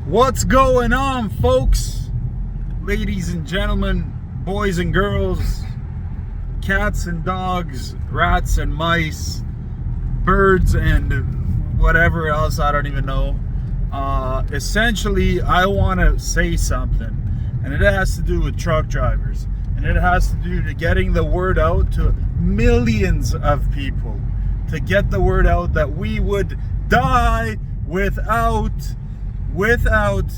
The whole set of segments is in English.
What's going on, folks? Ladies and gentlemen, boys and girls, cats and dogs, rats and mice, birds and whatever else, I don't even know. Essentially, I want to say something, and it has to do with truck drivers, and it has to do to getting the word out to millions of people, to get the word out that we would die without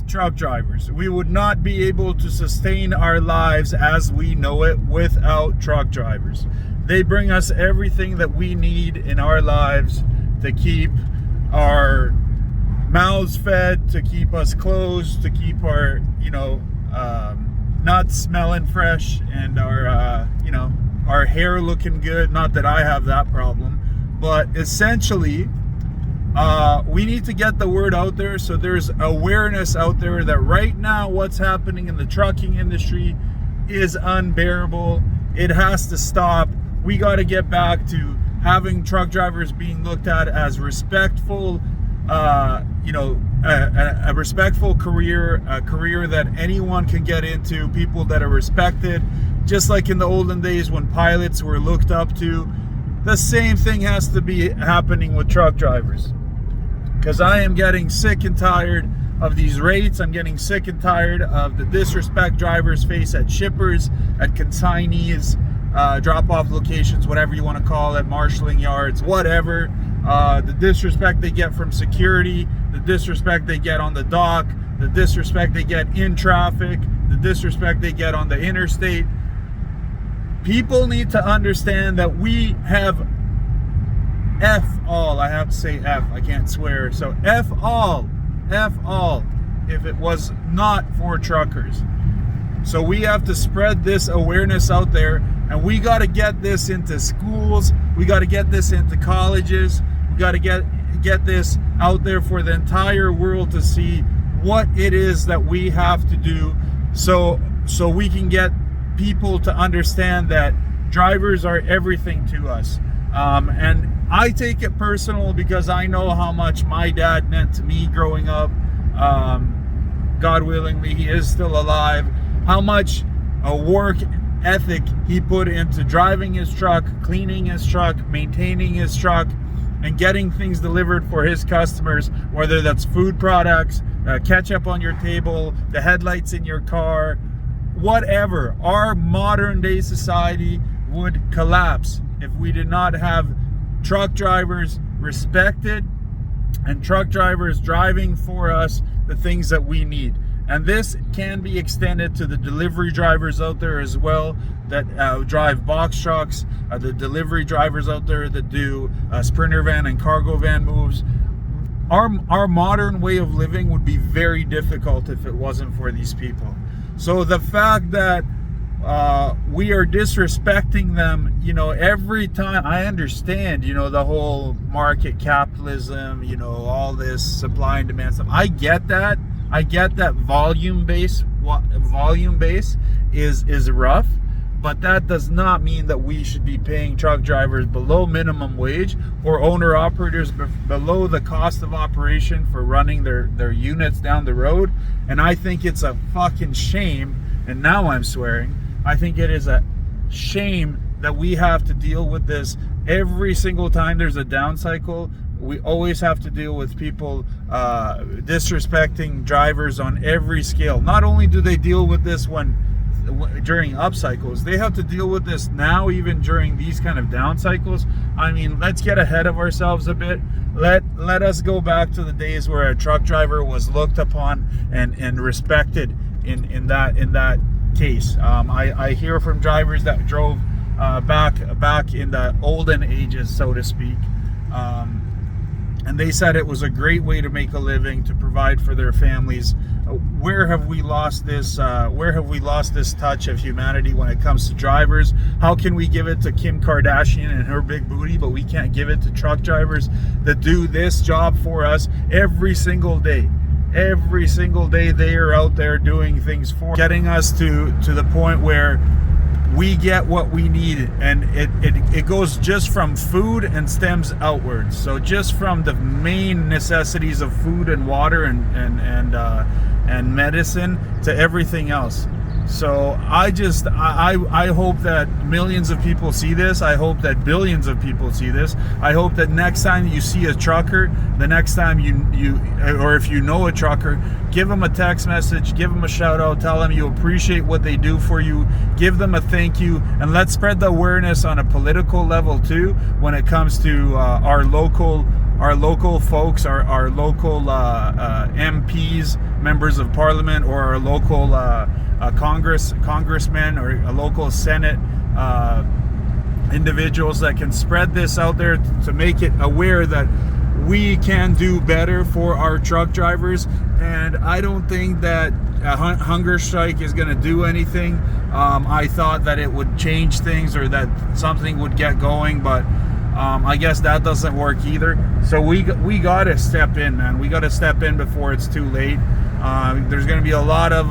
truck drivers. We would not be able to sustain our lives as we know it without truck drivers. They bring us everything that we need in our lives to keep our mouths fed, to keep us closed, to keep our, nuts smelling fresh, and our hair looking good. Not that I have that problem, but essentially, we need to get the word out there so there's awareness out there that right now what's happening in the trucking industry is unbearable. It has to stop. We got to get back to having truck drivers being looked at as respectful, a respectful career, a career that anyone can get into, people that are respected, just like in the olden days when pilots were looked up to. The same thing has to be happening with truck drivers. Because I am getting sick and tired of these rates. I'm getting sick and tired of the disrespect drivers face at shippers, at consignees, drop-off locations, whatever you want to call it, marshalling yards, whatever. The disrespect they get from security, the disrespect they get on the dock, the disrespect they get in traffic, the disrespect they get on the interstate. People need to understand that we have F all. I have to say F. I can't swear. So F all if it was not for truckers. So we have to spread this awareness out there, and we got to get this into schools. We got to get this into colleges. We got to get this out there for the entire world to see what it is that we have to do, so we can get people to understand that drivers are everything to us. And I take it personal because I know how much my dad meant to me growing up. God willingly, he is still alive. How much a work ethic he put into driving his truck, cleaning his truck, maintaining his truck, and getting things delivered for his customers, whether that's food products, ketchup on your table, the headlights in your car, whatever. Our modern day society would collapse if we did not have truck drivers respected and truck drivers driving for us the things that we need. And this can be extended to the delivery drivers out there as well that drive box trucks, the delivery drivers out there that do sprinter van and cargo van moves. Our modern way of living would be very difficult if it wasn't for these people. So the fact that we are disrespecting them, every time. I understand, the whole market capitalism, all this supply and demand stuff. I get that volume base is rough, but that does not mean that we should be paying truck drivers below minimum wage or owner operators below the cost of operation for running their units down the road. And I think it's a fucking shame, and now I'm swearing, I think it is a shame that we have to deal with this every single time there's a down cycle. We always have to deal with people disrespecting drivers on every scale. Not only do they deal with this during up cycles, they have to deal with this now, even during these kind of down cycles. I mean, let's get ahead of ourselves a bit. Let us go back to the days where a truck driver was looked upon and respected in that case. I hear from drivers that drove back in the olden ages, so to speak, and they said it was a great way to make a living, to provide for their families. Where have we lost this? Where have we lost this touch of humanity when it comes to drivers? How can we give it to Kim Kardashian and her big booty, but we can't give it to truck drivers that do this job for us every single day? Every single day they are out there doing things for getting us to the point where we get what we need, and it goes just from food and stems outwards. So just from the main necessities of food and water and medicine to everything else. So I hope that millions of people see this. I hope that billions of people see this. I hope that next time you see a trucker, the next time or if you know a trucker, give them a text message, give them a shout out, tell them you appreciate what they do for you, give them a thank you, and let's spread the awareness on a political level too when it comes to our local folks, our local MPs, members of parliament, or our local congressmen, or a local Senate individuals that can spread this out there to make it aware that we can do better for our truck drivers. And I don't think that a hunger strike is going to do anything. I thought that it would change things, or that something would get going, but I guess that doesn't work either. So we got to step in, man. We got to step in before it's too late. There's going to be a lot of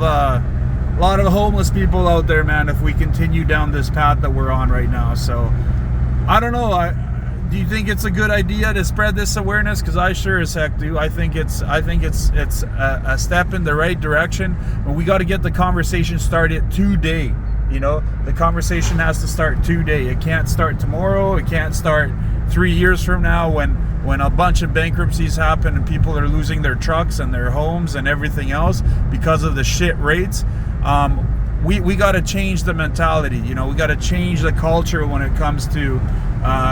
homeless people out there, man, if we continue down this path that we're on right now. So I don't know. Do you think it's a good idea to spread this awareness? Because I sure as heck do. I think it's a step in the right direction, but we got to get the conversation started today. You know, the conversation has to start today. It can't start tomorrow. It can't start 3 years from now when a bunch of bankruptcies happen and people are losing their trucks and their homes and everything else because of the shit rates. We got to change the mentality. You know, we got to change the culture when it comes to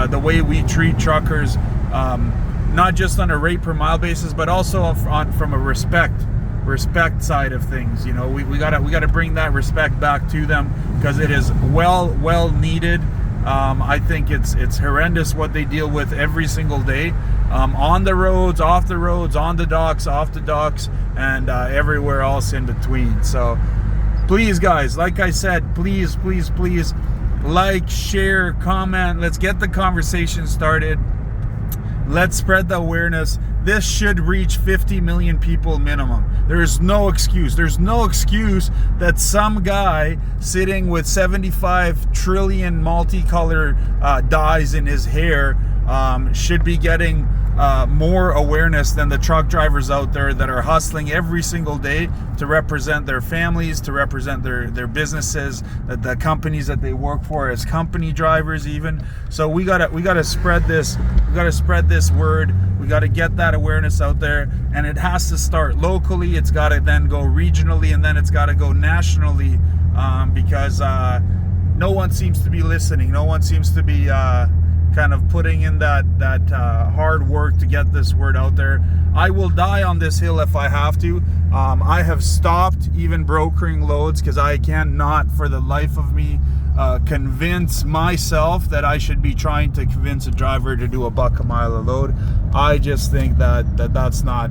the way we treat truckers, not just on a rate per mile basis, but also from a respect side of things. You know, we gotta bring that respect back to them, because it is well needed. I think it's horrendous what they deal with every single day, on the roads, off the roads, on the docks, off the docks, and everywhere else in between. So please, guys, like I said, please like, share, comment. Let's get the conversation started. Let's spread the awareness. This should reach 50 million people minimum. There's no excuse. There's no excuse that some guy sitting with 75 trillion multicolor dyes in his hair should be getting more awareness than the truck drivers out there that are hustling every single day to represent their families, to represent their businesses, the companies that they work for as company drivers even. So we gotta spread this. We gotta spread this word. We gotta get that awareness out there, and it has to start locally. It's gotta then go regionally, and then it's gotta go nationally, because no one seems to be listening. No one seems to be kind of putting in that hard work to get this word out there. I will die on this hill if I have to. I have stopped even brokering loads because I cannot for the life of me convince myself that I should be trying to convince a driver to do $1 a mile a load. I just think that's not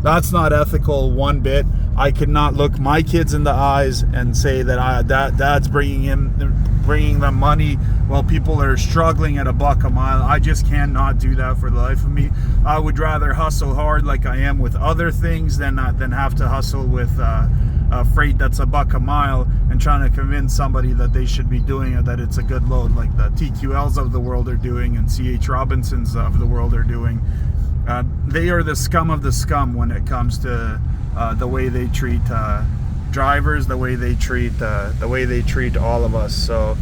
ethical one bit. I could not look my kids in the eyes and say that dad's bringing them money while people are struggling at $1 a mile. I just cannot do that for the life of me. I would rather hustle hard like I am with other things than have to hustle with freight that's $1 a mile and trying to convince somebody that they should be doing it, that it's a good load, like the TQLs of the world are doing and CH Robinsons of the world are doing. They are the scum of the scum when it comes to the way they treat drivers, the way they treat all of us. So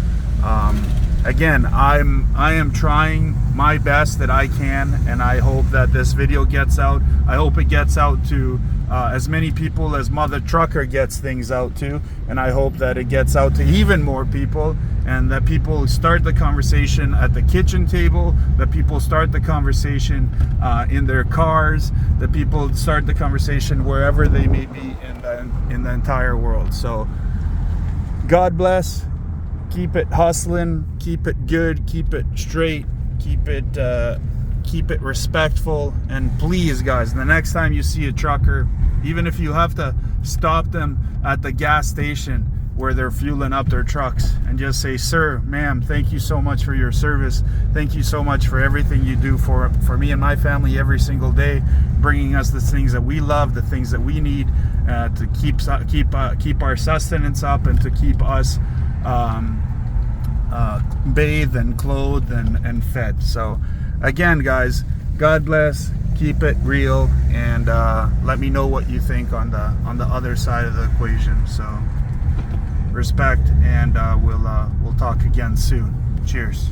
again, I am trying my best that I can, and I hope that this video gets out. I hope it gets out to as many people as Mother Trucker gets things out to, and I hope that it gets out to even more people, and that people start the conversation at the kitchen table, that people start the conversation in their cars, that people start the conversation wherever they may be in the entire world. So God bless. Keep it hustling, keep it good, keep it straight, keep it respectful, and please, guys, the next time you see a trucker, even if you have to stop them at the gas station where they're fueling up their trucks, and just say, sir, ma'am, thank you so much for your service. Thank you so much for everything you do for me and my family every single day, bringing us the things that we love, the things that we need to keep our sustenance up, and to keep us bathed and clothed and fed. So again, guys, God bless, keep it real, and let me know what you think on the other side of the equation. So respect, and we'll talk again soon. Cheers.